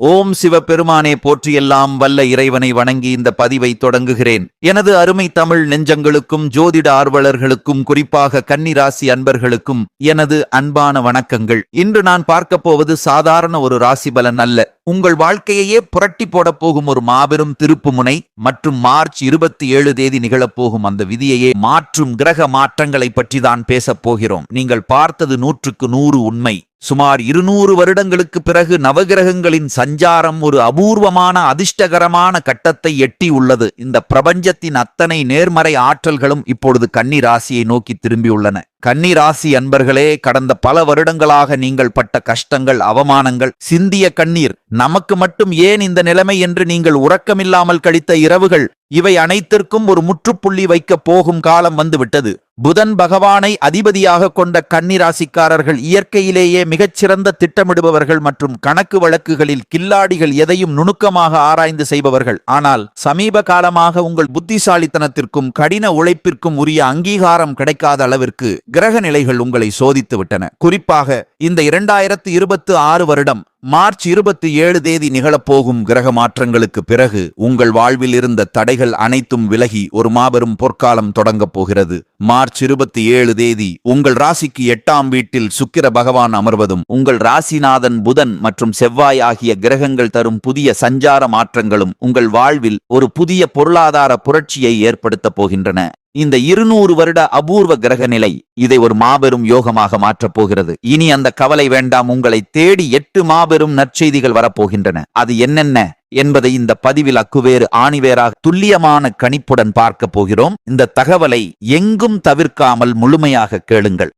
ஓம் சிவபெருமானே போற்றியெல்லாம் வல்ல இறைவனை வணங்கி இந்த பதிவை தொடங்குகிறேன். எனது அருமை தமிழ் நெஞ்சங்களுக்கும் ஜோதிட ஆர்வலர்களுக்கும் குறிப்பாக கன்னிராசி அன்பர்களுக்கும் எனது அன்பான வணக்கங்கள். இன்று நான் பார்க்க போவது சாதாரண ஒரு ராசி பலன் அல்ல. உங்கள் வாழ்க்கையையே புரட்டி போடப் போகும் ஒரு மாபெரும் திருப்புமுனை மற்றும் மார்ச் 27 தேதி நிகழப்போகும் அந்த விதியையே மாற்றும் கிரக மாற்றங்களை பற்றி தான் பேசப் போகிறோம். நீங்கள் பார்த்தது 100க்கு 100 உண்மை. சுமார் 200 வருடங்களுக்கு பிறகு நவகிரகங்களின் சஞ்சாரம் ஒரு அபூர்வமான அதிர்ஷ்டகரமான கட்டத்தை எட்டி உள்ளது. இந்த பிரபஞ்சத்தின் அத்தனை நேர்மறை ஆற்றல்களும் இப்பொழுது கன்னி ராசியை நோக்கி திரும்பியுள்ளன. கன்னி ராசி அன்பர்களே, கடந்த பல வருடங்களாக நீங்கள் பட்ட கஷ்டங்கள், அவமானங்கள், சிந்திய கண்ணீர், நமக்கு மட்டும் ஏன் இந்த நிலைமை என்று நீங்கள் உறக்கமில்லாமல் கழித்த இரவுகள், இவை அனைத்திற்கும் ஒரு முற்றுப்புள்ளி வைக்க போகும் காலம் வந்துவிட்டது. புதன் பகவானை அதிபதியாக கொண்ட கன்னிராசிக்காரர்கள் இயற்கையிலேயே மிகச்சிறந்த திட்டமிடுபவர்கள் மற்றும் கணக்கு வழக்குகளில் கில்லாடிகள், எதையும் நுணுக்கமாக ஆராய்ந்து செய்பவர்கள். ஆனால் சமீப காலமாக உங்கள் புத்திசாலித்தனத்திற்கும் கடின உழைப்பிற்கும் உரிய அங்கீகாரம் கிடைக்காத அளவிற்கு கிரக நிலைகள் உங்களை சோதித்து விட்டன. குறிப்பாக இந்த 2026 வருடம் மார்ச் 27 தேதி நிகழப்போகும் கிரக மாற்றங்களுக்கு பிறகு உங்கள் வாழ்வில் இருந்த தடைகள் அனைத்தும் விலகி ஒரு மாபெரும் பொற்காலம் தொடங்கப் போகிறது. மார்ச் 27 தேதி உங்கள் ராசிக்கு 8ஆம் வீட்டில் சுக்கிர பகவான் அமர்வதும், உங்கள் ராசிநாதன் புதன் மற்றும் செவ்வாய் ஆகிய கிரகங்கள் தரும் புதிய சஞ்சார மாற்றங்களும் உங்கள் வாழ்வில் ஒரு புதிய பொருளாதார புரட்சியை ஏற்படுத்தப் போகின்றன. இந்த 200 வருட அபூர்வ கிரக நிலை இதை ஒரு மாபெரும் யோகமாக மாற்றப் போகிறது. இனி அந்த கவலை வேண்டாம். உங்களை தேடி 8 மாபெரும் நற்செய்திகள் வரப்போகின்றன. அது என்னென்ன என்பதை இந்த பதிவில் அக்குவேறு ஆணிவேராக துல்லியமான கணிப்புடன் பார்க்க போகிறோம். இந்த தகவலை எங்கும் தவிர்க்காமல் முழுமையாக கேளுங்கள்.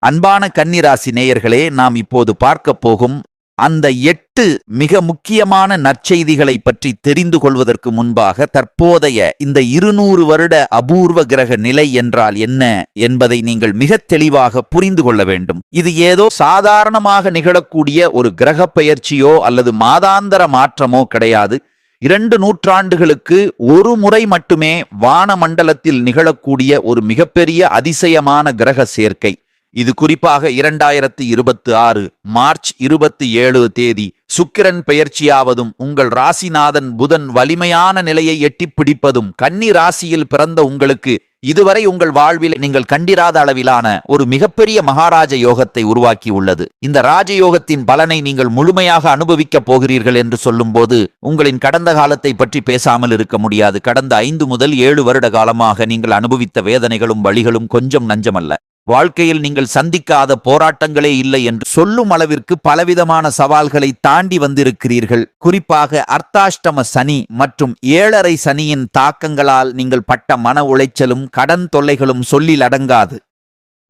அன்பான கன்னிராசி நேயர்களே, நாம் இப்போது பார்க்க போகும் அந்த 8 மிக முக்கியமான நற்செய்திகளை பற்றி தெரிந்து கொள்வதற்கு முன்பாக தற்போதைய இந்த 200 வருட அபூர்வ கிரக நிலை என்றால் என்ன என்பதை நீங்கள் மிக தெளிவாக புரிந்து கொள்ள வேண்டும். இது ஏதோ சாதாரணமாக நிகழக்கூடிய ஒரு கிரக பெயர்ச்சியோ அல்லது மாதாந்தர மாற்றமோ கிடையாது. 2 நூற்றாண்டுகளுக்கு ஒரு முறை மட்டுமே வானமண்டலத்தில் நிகழக்கூடிய ஒரு மிகப்பெரிய அதிசயமான கிரக சேர்க்கை. இது குறிப்பாக 2026 மார்ச் 27 தேதி சுக்கிரன் பெயர்ச்சியாவதும், உங்கள் ராசிநாதன் புதன் வலிமையான நிலையை எட்டி பிடிப்பதும், கன்னி ராசியில் பிறந்த உங்களுக்கு இதுவரை உங்கள் வாழ்வில் நீங்கள் கண்டிராத அளவிலான ஒரு மிகப்பெரிய மகாராஜ யோகத்தை உருவாக்கி உள்ளது. இந்த ராஜயோகத்தின் பலனை நீங்கள் முழுமையாக அனுபவிக்கப் போகிறீர்கள் என்று சொல்லும் போது உங்களின் கடந்த காலத்தை பற்றி பேசாமல் இருக்க முடியாது. கடந்த 5 முதல் 7 வருட காலமாக நீங்கள் அனுபவித்த வேதனைகளும் வழிகளும் கொஞ்சம் நஞ்சமல்ல. வாழ்க்கையில் நீங்கள் சந்திக்காத போராட்டங்களே இல்லை என்று சொல்லும் அளவிற்கு பலவிதமான சவால்களை தாண்டி வந்திருக்கிறீர்கள். குறிப்பாக அர்த்தாஷ்டம சனி மற்றும் 7.5 சனியின் தாக்கங்களால் நீங்கள் பட்ட மன உளைச்சலும் கடன் தொல்லைகளும் சொல்லில் அடங்காது.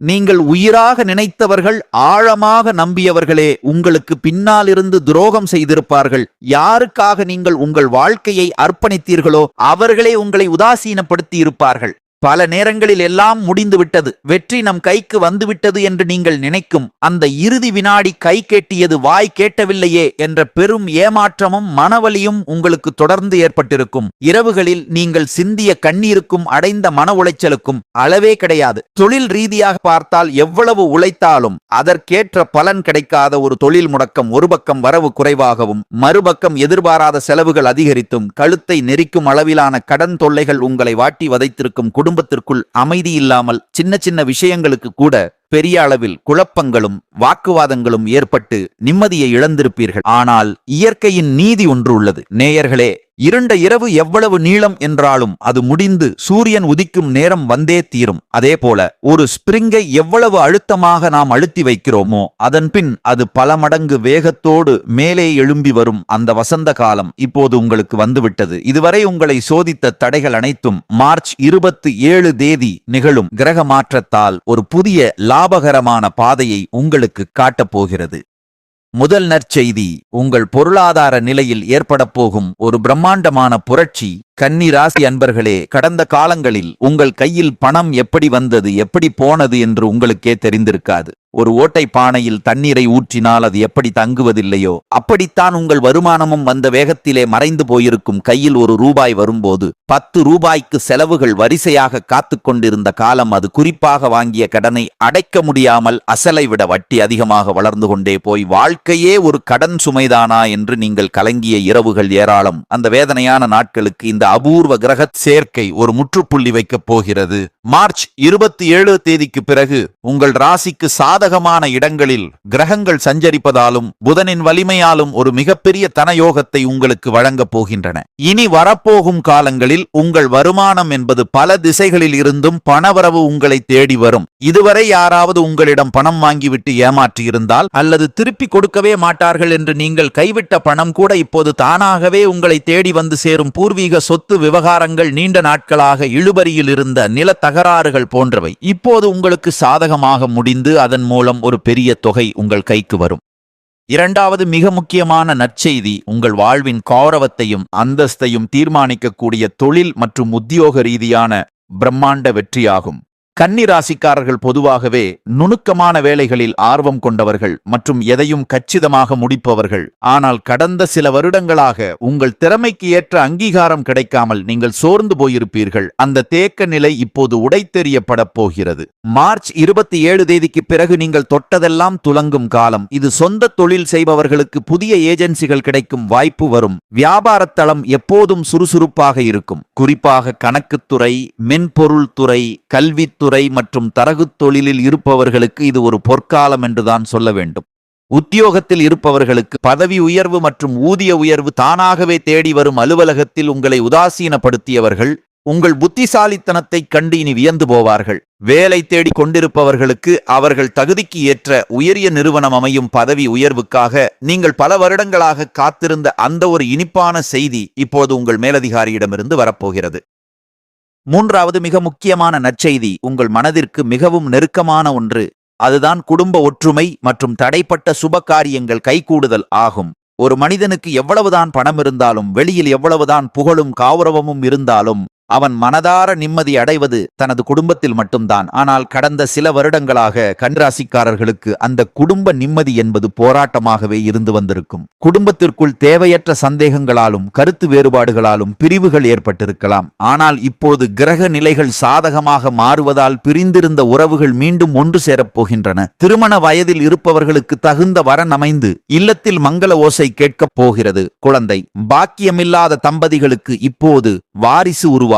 நீங்கள் உயிராக நினைத்தவர்கள், ஆழமாக நம்பியவர்களே உங்களுக்கு பின்னால் இருந்து துரோகம் செய்திருப்பார்கள். யாருக்காக நீங்கள் உங்கள் வாழ்க்கையை அர்ப்பணித்தீர்களோ அவர்களே உங்களை உதாசீனப்படுத்தி இருப்பார்கள். பல நேரங்களில் எல்லாம் முடிந்து விட்டது, வெற்றி நம் கைக்கு வந்துவிட்டது என்று நீங்கள் நினைக்கும் அந்த இறுதி வினாடி கை கேட்டியது வாய் கேட்டவில்லையே என்ற பெரும் ஏமாற்றமும் மனவலியும் உங்களுக்கு தொடர்ந்து ஏற்பட்டிருக்கும். இரவுகளில் நீங்கள் சிந்திய கண்ணீருக்கும் அடைந்த மன உளைச்சலுக்கும் அளவே கிடையாது. தொழில் ரீதியாக பார்த்தால் எவ்வளவு உழைத்தாலும் அதற்கேற்ற பலன் கிடைக்காத ஒரு தொழில் முடக்கம், ஒரு பக்கம் வரவு குறைவாகவும் மறுபக்கம் எதிர்பாராத செலவுகள் அதிகரித்தும் கழுத்தை நெரிக்கும் அளவிலான கடன் தொல்லைகள் உங்களை வாட்டி வதைத்திருக்கும். குடும்பத்திற்குள் அமைதி இல்லாமல் சின்ன சின்ன விஷயங்களுக்கு கூட பெரிய அளவில் குழப்பங்களும் வாக்குவாதங்களும் ஏற்பட்டு நிம்மதியை இழந்திருப்பீர்கள். ஆனால் இயற்கையின் நீதி ஒன்று உள்ளது நேயர்களே. இருண்ட இரவு எவ்வளவு நீளம் என்றாலும் அது முடிந்து சூரியன் உதிக்கும் நேரம் வந்தே தீரும். அதே போல ஒரு ஸ்பிரிங்கை எவ்வளவு அழுத்தமாக நாம் அழுத்தி வைக்கிறோமோ அதன் பின் அது பல மடங்கு வேகத்தோடு மேலே எழும்பி வரும் அந்த வசந்த காலம் இப்போது உங்களுக்கு வந்துவிட்டது. இதுவரை உங்களை சோதித்த தடைகள் அனைத்தும் மார்ச் 27 தேதி நிகழும் கிரக மாற்றத்தால் ஒரு புதிய லாபகரமான பாதையை உங்களுக்கு காட்டப் போகிறது. முதல் நற்செய்தி, உங்கள் பொருளாதார நிலையில் ஏற்பட போகும் ஒரு பிரம்மாண்டமான புரட்சி கன்னி ராசி அன்பர்களே, கடந்த காலங்களில் உங்கள் கையில் பணம் எப்படி வந்தது எப்படி போனது என்று உங்களுக்கே தெரிந்திருக்காது. ஒரு ஓட்டை பானையில் தண்ணீரை ஊற்றினால் அது எப்படி தங்குவதில்லையோ அப்படித்தான் உங்கள் வருமானமும் வந்த வேகத்திலே மறைந்து போயிருக்கும். கையில் ₹1 வரும்போது ₹10 செலவுகள் வரிசையாக காத்து கொண்டிருந்த காலம் அது. குறிப்பாக வாங்கிய கடனை அடைக்க முடியாமல் அசலை விட வட்டி அதிகமாக வளர்ந்து கொண்டே போய் வாழ்க்கையே ஒரு கடன் சுமைதானா என்று நீங்கள் கலங்கிய இரவுகள் ஏராளம். அந்த வேதனையான நாட்களுக்கு இந்த அபூர்வ கிரக சேர்க்கை ஒரு முற்றுப்புள்ளி வைக்கப் போகிறது. மார்ச் 27 தேதிக்கு பிறகு உங்கள் ராசிக்கு சாதகமான இடங்களில் கிரகங்கள் சஞ்சரிப்பதாலும் புதனின் வலிமையாலும் ஒரு மிகப்பெரிய தனயோகத்தை உங்களுக்கு வழங்கப் போகின்றன. இனி வரப்போகும் காலங்களில் உங்கள் வருமானம் என்பது பல திசைகளில் இருந்தும் பணவரவு உங்களை தேடி வரும். இதுவரை யாராவது உங்களிடம் பணம் வாங்கிவிட்டு ஏமாற்றியிருந்தால் அல்லது திருப்பி கொடுக்கவே மாட்டார்கள் என்று நீங்கள் கைவிட்ட பணம் கூட இப்போது தானாகவே உங்களை தேடி வந்து சேரும். பூர்வீக சொத்து விவகாரங்கள், நீண்ட நாட்களாக இழுபறியில் இருந்த நில தகராறுகள் போன்றவை இப்போது உங்களுக்கு சாதகமாக முடிந்து அதன் மூலம் ஒரு பெரிய தொகை உங்கள் கைக்கு வரும். இரண்டாவது மிக முக்கியமான நற்செய்தி, உங்கள் வாழ்வின் கௌரவத்தையும் அந்தஸ்தையும் தீர்மானிக்கக்கூடிய தொழில் மற்றும் உத்தியோக ரீதியான பிரம்மாண்ட வெற்றியாகும். கன்னி ராசிக்காரர்கள் பொதுவாகவே நுணுக்கமான வேலைகளில் ஆர்வம் கொண்டவர்கள் மற்றும் எதையும் கச்சிதமாக முடிப்பவர்கள். ஆனால் கடந்த சில வருடங்களாக உங்கள் திறமைக்கு ஏற்ற அங்கீகாரம் கிடைக்காமல் நீங்கள் சோர்ந்து போயிருப்பீர்கள். அந்த தேக்க நிலை இப்போது உடைத்தெறியப்பட போகிறது. மார்ச் 27 தேதிக்கு பிறகு நீங்கள் தொட்டதெல்லாம் துலங்கும் காலம் இது. சொந்த தொழில் செய்பவர்களுக்கு புதிய ஏஜென்சிகள் கிடைக்கும் வாய்ப்பு வரும். வியாபாரத்தளம் எப்போதும் சுறுசுறுப்பாக இருக்கும். குறிப்பாக கணக்குத்துறை, மென்பொருள் துறை, கல்வித்துறை மற்றும் தரகுத் தொழிலில் இருப்பவர்களுக்கு இது ஒரு பொற்காலம் என்றுதான் சொல்ல வேண்டும். உத்தியோகத்தில் இருப்பவர்களுக்கு பதவி உயர்வு மற்றும் ஊதிய உயர்வு தானாகவே தேடி வரும். அலுவலகத்தில் உங்களை உதாசீனப்படுத்தியவர்கள் உங்கள் புத்திசாலித்தனத்தை கண்டு இனி வியந்து போவார்கள். வேலை தேடி கொண்டிருப்பவர்களுக்கு அவர்கள் தகுதிக்கு ஏற்ற உயரிய நிறுவனம் அமையும். பதவி உயர்வுக்காக நீங்கள் பல வருடங்களாக காத்திருந்த அந்த ஒரு இனிப்பான செய்தி இப்போது உங்கள் மேலதிகாரியிடமிருந்து வரப்போகிறது. மூன்றாவது மிக முக்கியமான நற்செய்தி, உங்கள் மனதிற்கு மிகவும் நெருக்கமான ஒன்று. அதுதான் குடும்ப ஒற்றுமை மற்றும் தடைப்பட்ட சுப காரியங்கள் கைகூடுதல் ஆகும். ஒரு மனிதனுக்கு எவ்வளவுதான் பணம் இருந்தாலும், வெளியில் எவ்வளவுதான் புகழும் கௌரவமும் இருந்தாலும், அவன் மனதார நிம்மதி அடைவது தனது குடும்பத்தில் மட்டும்தான். ஆனால் கடந்த சில வருடங்களாக கன்னிராசிக்காரர்களுக்கு அந்த குடும்ப நிம்மதி என்பது போராட்டமாகவே இருந்து வந்திருக்கும். குடும்பத்திற்குள் தேவையற்ற சந்தேகங்களாலும் கருத்து வேறுபாடுகளாலும் பிரிவுகள் ஏற்பட்டிருக்கலாம். ஆனால் இப்போது கிரக நிலைகள் சாதகமாக மாறுவதால் பிரிந்திருந்த உறவுகள் மீண்டும் ஒன்று சேரப்போகின்றன. திருமண வயதில் இருப்பவர்களுக்கு தகுந்த வரன் அமைந்து இல்லத்தில் மங்கள ஓசை கேட்கப் போகிறது. குழந்தை பாக்கியமில்லாத தம்பதிகளுக்கு இப்போது வாரிசு உருவாகும்.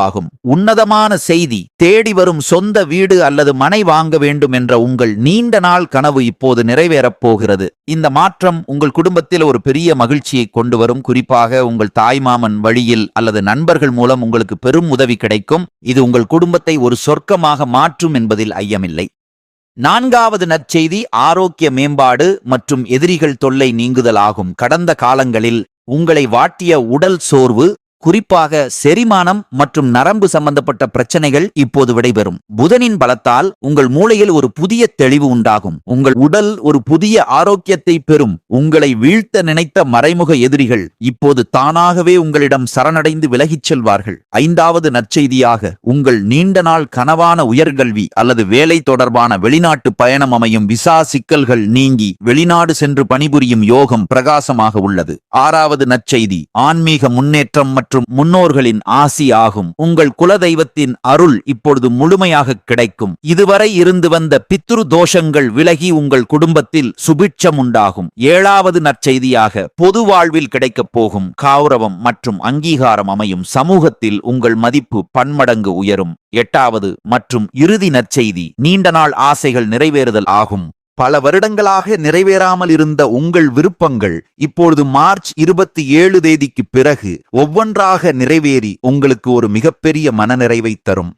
உன்னதமான செய்தி, தேடி வரும் சொந்த வீடு அல்லது மனை வாங்க வேண்டும் என்ற உங்கள் நீண்ட நாள் கனவு இப்போது நிறைவேறப் போகிறது. இந்த மாற்றம் உங்கள் குடும்பத்தில் ஒரு பெரிய மகிழ்ச்சியை கொண்டு வரும். குறிப்பாக உங்கள் தாய்மாமன் வழியில் அல்லது நண்பர்கள் மூலம் உங்களுக்கு பெரும் உதவி கிடைக்கும். இது உங்கள் குடும்பத்தை ஒரு சொர்க்கமாக மாற்றும் என்பதில் ஐயமில்லை. நான்காவது நற்செய்தி, ஆரோக்கிய மேம்பாடு மற்றும் எதிரிகள் தொல்லை நீங்குதல் ஆகும். கடந்த காலங்களில் உங்களை வாட்டிய உடல் சோர்வு, குறிப்பாக செரிமானம் மற்றும் நரம்பு சம்பந்தப்பட்ட பிரச்சனைகள் இப்போது விடைபெறும். புதனின் பலத்தால் உங்கள் மூளையில் ஒரு புதிய தெளிவு உண்டாகும். உங்கள் உடல் ஒரு புதிய ஆரோக்கியத்தை பெறும். உங்களை வீழ்த்த நினைத்த மறைமுக எதிரிகள் இப்போது தானாகவே உங்களிடம் சரணடைந்து விலகிச் செல்வார்கள். ஐந்தாவது நற்செய்தியாக, உங்கள் நீண்ட நாள் கனவான உயர்கல்வி அல்லது வேலை தொடர்பான வெளிநாட்டு பயணம் அமையும். விசா சிக்கல்கள் நீங்கி வெளிநாடு சென்று பணிபுரியும் யோகம் பிரகாசமாக உள்ளது. ஆறாவது நற்செய்தி, ஆன்மீக முன்னேற்றம் மற்றும் முன்னோர்களின் ஆசி ஆகும். உங்கள் குலதெய்வத்தின் அருள் இப்பொழுது முழுமையாக கிடைக்கும். இதுவரை இருந்து வந்த பித்ரு தோஷங்கள் விலகி உங்கள் குடும்பத்தில் சுபிட்சம் உண்டாகும். ஏழாவது நற்செய்தியாக, பொது வாழ்வில் கிடைக்கப் போகும் கௌரவம் மற்றும் அங்கீகாரம் அமையும். சமூகத்தில் உங்கள் மதிப்பு பன்மடங்கு உயரும். எட்டாவது மற்றும் இறுதி நற்செய்தி, நீண்ட நாள் ஆசைகள் நிறைவேறுதல் ஆகும். பல வருடங்களாக நிறைவேறாமல் இருந்த உங்கள் விருப்பங்கள் இப்பொழுது மார்ச் 27 தேதிக்கு பிறகு ஒவ்வொன்றாக நிறைவேறி உங்களுக்கு ஒரு மிகப்பெரிய மனநிறைவை தரும்.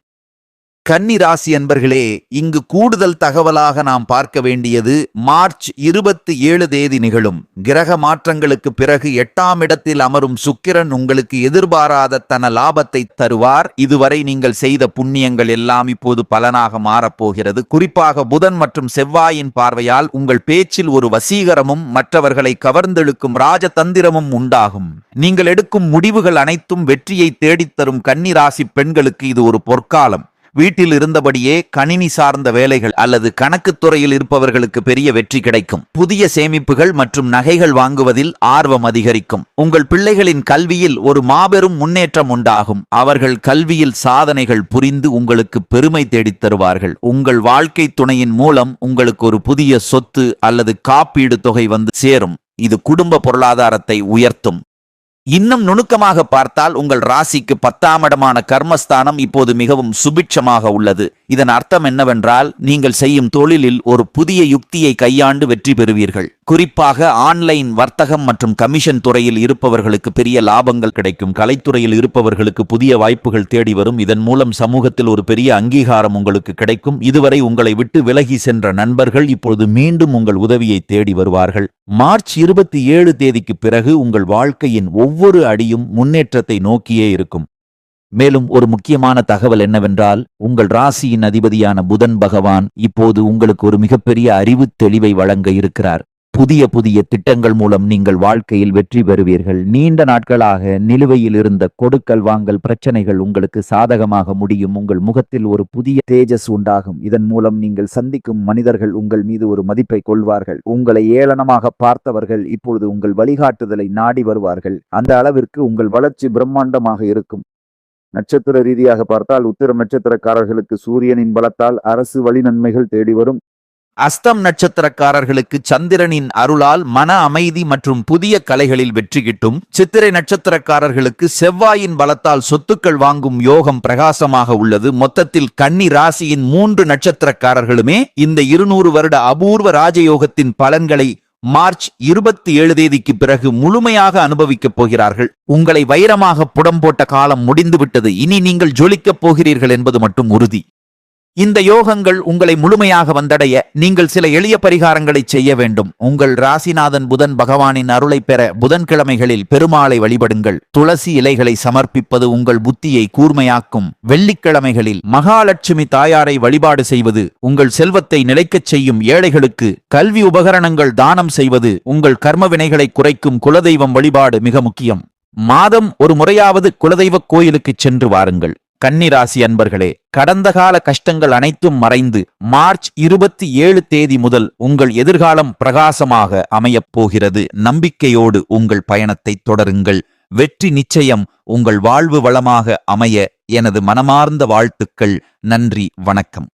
கன்னி ராசி அன்பர்களே, இங்கு கூடுதல் தகவலாக நாம் பார்க்க வேண்டியது மார்ச் 27 தேதி நிகழும் கிரக மாற்றங்களுக்கு பிறகு 8ஆம் இடத்தில் அமரும் சுக்கிரன் உங்களுக்கு எதிர்பாராத தன லாபத்தை தருவார். இதுவரை நீங்கள் செய்த புண்ணியங்கள் எல்லாம் இப்போது பலனாக மாறப்போகிறது. குறிப்பாக புதன் மற்றும் செவ்வாயின் பார்வையால் உங்கள் பேச்சில் ஒரு வசீகரமும் மற்றவர்களை கவர்ந்தெழுக்கும் ராஜதந்திரமும் உண்டாகும். நீங்கள் எடுக்கும் முடிவுகள் அனைத்தும் வெற்றியை தேடித்தரும் கன்னி ராசி பெண்களுக்கு இது ஒரு பொற்காலம். வீட்டில் இருந்தபடியே கணினி சார்ந்த வேலைகள் அல்லது கணக்குத் துறையில் இருப்பவர்களுக்கு பெரிய வெற்றி கிடைக்கும். புதிய சேமிப்புகள் மற்றும் நகைகள் வாங்குவதில் ஆர்வம் அதிகரிக்கும். உங்கள் பிள்ளைகளின் கல்வியில் ஒரு மாபெரும் முன்னேற்றம் உண்டாகும். அவர்கள் கல்வியில் சாதனைகள் புரிந்து உங்களுக்கு பெருமை தேடித் தருவார்கள். உங்கள் வாழ்க்கை துணையின் மூலம் உங்களுக்கு ஒரு புதிய சொத்து அல்லது காப்பீடு தொகை வந்து சேரும். இது குடும்ப பொருளாதாரத்தை உயர்த்தும். இன்னும் நுணுக்கமாக பார்த்தால் உங்கள் ராசிக்கு 10ஆம் இடமான கர்மஸ்தானம் இப்போது மிகவும் சுபிட்சமாக உள்ளது. இதன் அர்த்தம் என்னவென்றால், நீங்கள் செய்யும் தொழிலில் ஒரு புதிய யுக்தியை கையாண்டு வெற்றி பெறுவீர்கள். குறிப்பாக ஆன்லைன் வர்த்தகம் மற்றும் கமிஷன் துறையில் இருப்பவர்களுக்கு பெரிய லாபங்கள் கிடைக்கும். கலைத்துறையில் இருப்பவர்களுக்கு புதிய வாய்ப்புகள் தேடி வரும். இதன் மூலம் சமூகத்தில் ஒரு பெரிய அங்கீகாரம் உங்களுக்கு கிடைக்கும். இதுவரை உங்களை விட்டு விலகி சென்ற நண்பர்கள் இப்பொழுது மீண்டும் உங்கள் உதவியை தேடி வருவார்கள். மார்ச் 27 தேதிக்கு பிறகு உங்கள் வாழ்க்கையின் ஒவ்வொரு அடியும் முன்னேற்றத்தை நோக்கியே இருக்கும். மேலும் ஒரு முக்கியமான தகவல் என்னவென்றால், உங்கள் ராசியின் அதிபதியான புதன் பகவான் இப்போது உங்களுக்கு ஒரு மிகப்பெரிய அறிவு தெளிவை வழங்க இருக்கிறார். புதிய திட்டங்கள் மூலம் நீங்கள் வாழ்க்கையில் வெற்றி பெறுவீர்கள். நீண்ட நாட்களாக நிலுவையில் இருந்த கொடுக்கல் வாங்கல் பிரச்சனைகள் உங்களுக்கு சாதகமாக முடியும். உங்கள் முகத்தில் ஒரு புதிய தேஜஸ் உண்டாகும். இதன் மூலம் நீங்கள் சந்திக்கும் மனிதர்கள் உங்கள் மீது ஒரு மதிப்பை கொள்வார்கள். உங்களை ஏளனமாக பார்த்தவர்கள் இப்பொழுது உங்கள் வழிகாட்டுதலை நாடி வருவார்கள். அந்த அளவிற்கு உங்கள் வளர்ச்சி பிரம்மாண்டமாக இருக்கும். நட்சத்திர ரீதியாக பார்த்தால் உத்திரம் நட்சத்திரக்காரர்களுக்கு சூரியனின் பலத்தால் அரசு வழி நன்மைகள் தேடி வரும். அஸ்தம் நட்சத்திரக்காரர்களுக்கு சந்திரனின் அருளால் மன அமைதி மற்றும் புதிய கலைகளில் வெற்றி கிட்டும். சித்திரை நட்சத்திரக்காரர்களுக்கு செவ்வாயின் பலத்தால் சொத்துக்கள் வாங்கும் யோகம் பிரகாசமாக உள்ளது. மொத்தத்தில் கன்னி ராசியின் 3 நட்சத்திரக்காரர்களுமே இந்த 200 வருட அபூர்வ ராஜயோகத்தின் பலன்களை மார்ச் 27 தேதிக்கு பிறகு முழுமையாக அனுபவிக்கப் போகிறார்கள். உங்களை வைரமாக புடம் போட்ட காலம் முடிந்துவிட்டது. இனி நீங்கள் ஜொலிக்கப் போகிறீர்கள் என்பது மட்டும் உறுதி. இந்த யோகங்கள் உங்களை முழுமையாக வந்தடைய நீங்கள் சில எளிய பரிகாரங்களை செய்ய வேண்டும். உங்கள் ராசிநாதன் புதன் பகவானின் அருளை பெற புதன்கிழமைகளில் பெருமாளை வழிபடுங்கள். துளசி இலைகளை சமர்ப்பிப்பது உங்கள் புத்தியை கூர்மையாக்கும். வெள்ளிக்கிழமைகளில் மகாலட்சுமி தாயாரை வழிபாடு செய்வது உங்கள் செல்வத்தை நிலைக்கச் செய்யும். ஏழைகளுக்கு கல்வி உபகரணங்கள் தானம் செய்வது உங்கள் கர்ம வினைகளை குறைக்கும். குலதெய்வம் வழிபாடு மிக முக்கியம். மாதம் ஒரு முறையாவது குலதெய்வ கோயிலுக்கு சென்று வாருங்கள். கன்னிராசி அன்பர்களே, கடந்த கால கஷ்டங்கள் அனைத்தும் மறைந்து மார்ச் 27 தேதி முதல் உங்கள் எதிர்காலம் பிரகாசமாக அமையப் போகிறது. நம்பிக்கையோடு உங்கள் பயணத்தை தொடருங்கள். வெற்றி நிச்சயம். உங்கள் வாழ்வு வளமாக அமைய எனது மனமார்ந்த வாழ்த்துக்கள். நன்றி, வணக்கம்.